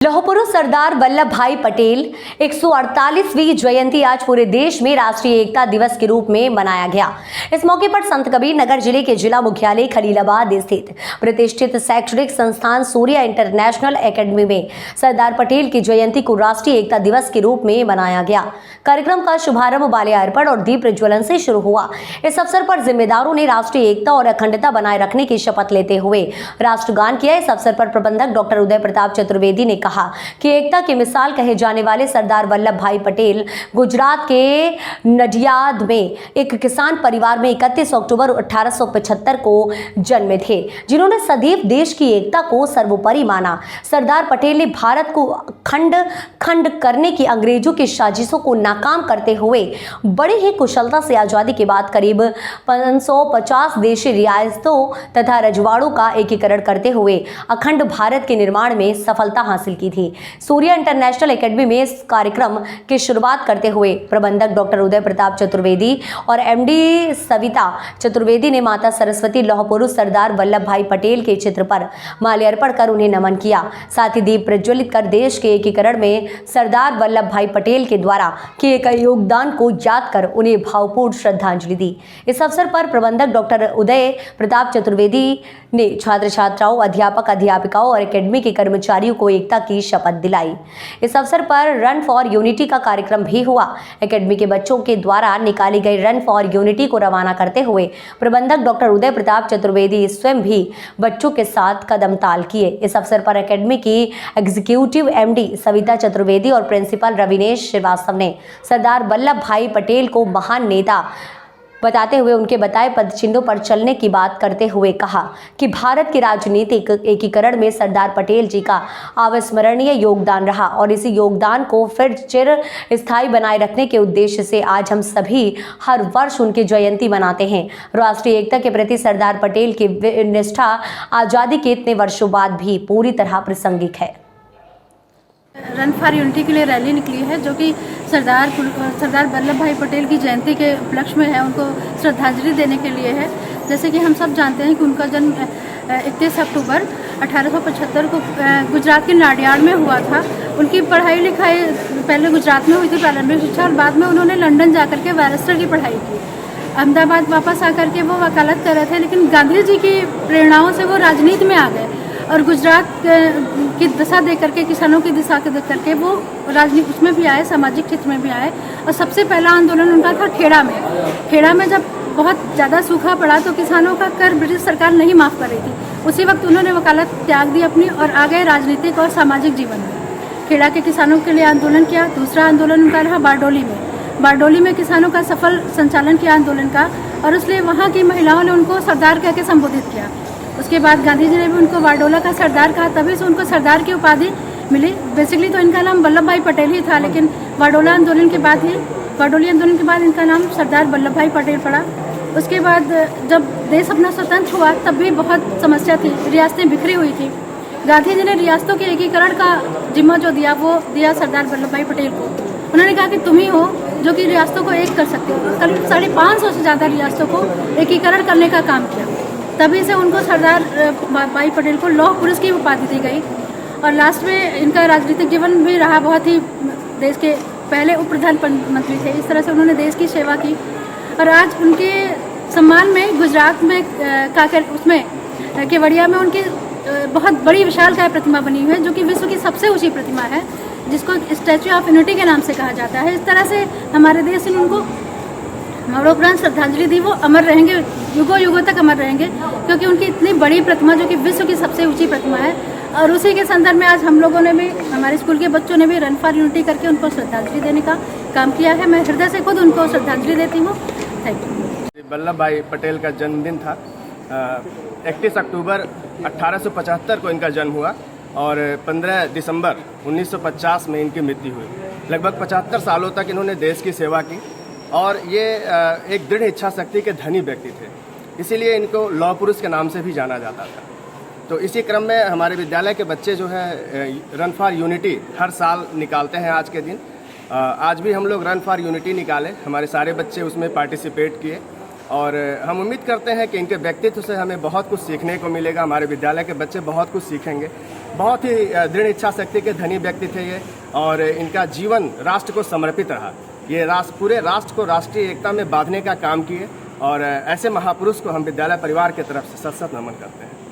लौह पुरुष सरदार वल्लभ भाई पटेल 148वीं जयंती आज पूरे देश में राष्ट्रीय एकता दिवस के रूप में मनाया गया। इस मौके पर संत कबीर नगर जिले के जिला मुख्यालय खलीलाबाद स्थित प्रतिष्ठित शैक्षणिक संस्थान सूर्या इंटरनेशनल एकेडमी में सरदार पटेल की जयंती को राष्ट्रीय एकता दिवस के रूप में मनाया गया। कार्यक्रम का शुभारंभ माल्यार्पण और दीप प्रज्वलन से शुरू हुआ। इस अवसर पर जिम्मेदारों ने राष्ट्रीय एकता और अखंडता बनाए रखने की शपथ लेते हुए राष्ट्रगान किया। इस अवसर पर प्रबंधक डॉक्टर उदय प्रताप चतुर्वेदी ने कहा कि एकता की मिसाल कहे जाने वाले सरदार वल्लभ भाई पटेल गुजरात के नडियाद में एक किसान परिवार में 31 अक्टूबर 1875 को जन्मे थे, जिन्होंने सदैव देश की एकता को सर्वोपरि माना। सरदार पटेल ने भारत को खंड खंड करने की अंग्रेजों की साजिशों को नाकाम करते हुए बड़ी ही कुशलता से आजादी के बाद करीब 550 देशी रियासतों तथा रजवाड़ों का एकीकरण करते हुए अखंड भारत के निर्माण में सफलता हासिल की थी। सूर्या इंटरनेशनल एकेडमी में इस कार्यक्रम की शुरुआत करते हुए प्रबंधक डॉक्टर उदय प्रताप चतुर्वेदी और एमडी सविता चतुर्वेदी ने माता सरस्वती लौह पुरुष सरदार वल्लभ भाई पटेल के चित्र पर माल्यार्पण कर उन्हें नमन किया। साथ ही दीप प्रज्वलित कर देश के एकीकरण में सरदार वल्लभ भाई पटेल के द्वारा किए गए योगदान को याद कर उन्हें भावपूर्ण श्रद्धांजलि दी। इस अवसर पर प्रबंधक डॉक्टर उदय प्रताप चतुर्वेदी ने छात्र छात्राओं, अध्यापक अध्यापिकाओं और एकेडमी के कर्मचारियों को एकता की शपथ दिलाई। इस अवसर पर रन फॉर यूनिटी का कार्यक्रम भी हुआ। एकेडमी के बच्चों के द्वारा निकाली गई रन फॉर यूनिटी को रवाना करते हुए प्रबंधक डॉक्टर उदय प्रताप चतुर्वेदी स्वयं भी बच्चों के साथ कदम ताल किए। इस अवसर पर एकेडमी की एग्जीक्यूटिव एमडी सविता चतुर्वेदी और प्रिंसिपल रविनेश श्रीवास्तव ने सरदार वल्लभ भाई पटेल को महान नेता बताते हुए उनके बताए पदचिन्हों पर चलने की बात करते हुए कहा कि भारत के राजनीतिक एकीकरण में सरदार पटेल जी का अविस्मरणीय योगदान रहा और इसी योगदान को फिर चिर स्थायी बनाए रखने के उद्देश्य से आज हम सभी हर वर्ष उनकी जयंती मनाते हैं। राष्ट्रीय एकता के प्रति सरदार पटेल की निष्ठा आज़ादी के इतने वर्षों बाद भी पूरी तरह प्रासंगिक है। रन फॉर यूनिटी के लिए रैली निकली है, जो कि सरदार वल्लभ भाई पटेल की जयंती के उपलक्ष्य में है, उनको श्रद्धांजलि देने के लिए है। जैसे कि हम सब जानते हैं कि उनका जन्म 31 अक्टूबर 1875 को गुजरात के नाडियाड में हुआ था। उनकी पढ़ाई लिखाई पहले गुजरात में हुई थी, प्रारंभिक शिक्षा, और बाद में उन्होंने लंदन जाकर के बैरिस्टर की पढ़ाई की। अहमदाबाद वापस आकर के वो वकालत कर रहे थे, लेकिन गांधी जी की प्रेरणाओं से वो राजनीति में आ गए और गुजरात की दिशा दे करके, किसानों की दिशा के देख करके वो राजनीति उसमें भी आए, सामाजिक क्षेत्र में भी आए। और सबसे पहला आंदोलन उनका था खेड़ा में। खेड़ा में जब बहुत ज़्यादा सूखा पड़ा तो किसानों का कर ब्रिटिश सरकार नहीं माफ़ कर रही थी। उसी वक्त उन्होंने वकालत त्याग दी अपनी और आ गए राजनीतिक और सामाजिक जीवन में। खेड़ा के किसानों के लिए आंदोलन किया। दूसरा आंदोलन उनका रहा बारडोली में। बारडोली में किसानों का सफल संचालन किया आंदोलन का, और इसलिए वहाँ की महिलाओं ने उनको सरदार कह के संबोधित किया। उसके बाद गांधी जी ने भी उनको बारडोला का सरदार कहा, तभी से उनको सरदार की उपाधि मिली। बेसिकली तो इनका नाम वल्लभ भाई पटेल ही था, लेकिन बारडोली आंदोलन के बाद इनका नाम सरदार वल्लभ भाई पटेल पड़ा। उसके बाद जब देश अपना स्वतंत्र हुआ तब भी बहुत समस्या थी, रियासतें बिखरी हुई थी। गांधी जी ने रियासतों के एकीकरण का जिम्मा जो दिया वो दिया सरदार वल्लभ भाई पटेल को। उन्होंने कहा कि तुम ही हो जो कि रियासतों को एक कर सकते हो। करीब 550 से ज़्यादा रियासतों को एकीकरण करने का काम किया। तभी से उनको सरदार भाई पटेल को लौह पुरुष की उपाधि दी गई। और लास्ट में इनका राजनीतिक जीवन भी रहा, बहुत ही देश के पहले उप प्रधानमंत्री थे। इस तरह से उन्होंने देश की सेवा की। और आज उनके सम्मान में गुजरात में केवड़िया में उनकी बहुत बड़ी विशालकाय प्रतिमा बनी हुई है, जो कि विश्व की सबसे ऊँची प्रतिमा है, जिसको स्टैच्यू ऑफ यूनिटी के नाम से कहा जाता है। इस तरह से हमारे देश ने उनको मरणोपरांत श्रद्धांजलि दी। वो अमर रहेंगे, युगों युगों तक अमर रहेंगे, क्योंकि उनकी इतनी बड़ी प्रतिमा, जो कि विश्व की सबसे ऊंची प्रतिमा है। और उसी के संदर्भ में आज हम लोगों ने भी, हमारे स्कूल के बच्चों ने भी रन फॉर यूनिटी करके उनको श्रद्धांजलि देने का काम किया है। मैं हृदय से खुद उनको श्रद्धांजलि देती हूँ। Thank you. वल्लभ भाई पटेल का जन्मदिन था। 31 अक्टूबर 1875 को इनका जन्म हुआ और 15 दिसंबर 1950 में इनकी मृत्यु हुई। लगभग 75 सालों तक इन्होंने देश की सेवा की और ये एक दृढ़ इच्छा शक्ति के धनी व्यक्ति थे, इसीलिए इनको लौह पुरुष के नाम से भी जाना जाता था। तो इसी क्रम में हमारे विद्यालय के बच्चे जो है रन फॉर यूनिटी हर साल निकालते हैं। आज के दिन आज भी हम लोग रन फॉर यूनिटी निकाले, हमारे सारे बच्चे उसमें पार्टिसिपेट किए और हम उम्मीद करते हैं कि इनके व्यक्तित्व से हमें बहुत कुछ सीखने को मिलेगा। हमारे विद्यालय के बच्चे बहुत कुछ सीखेंगे। बहुत ही दृढ़ इच्छा शक्ति के धनी व्यक्ति थे ये, और इनका जीवन राष्ट्र को समर्पित रहा। ये पूरे राष्ट्र को राष्ट्रीय एकता में बांधने का काम किए, और ऐसे महापुरुष को हम विद्यालय परिवार की तरफ से सत सत नमन करते हैं।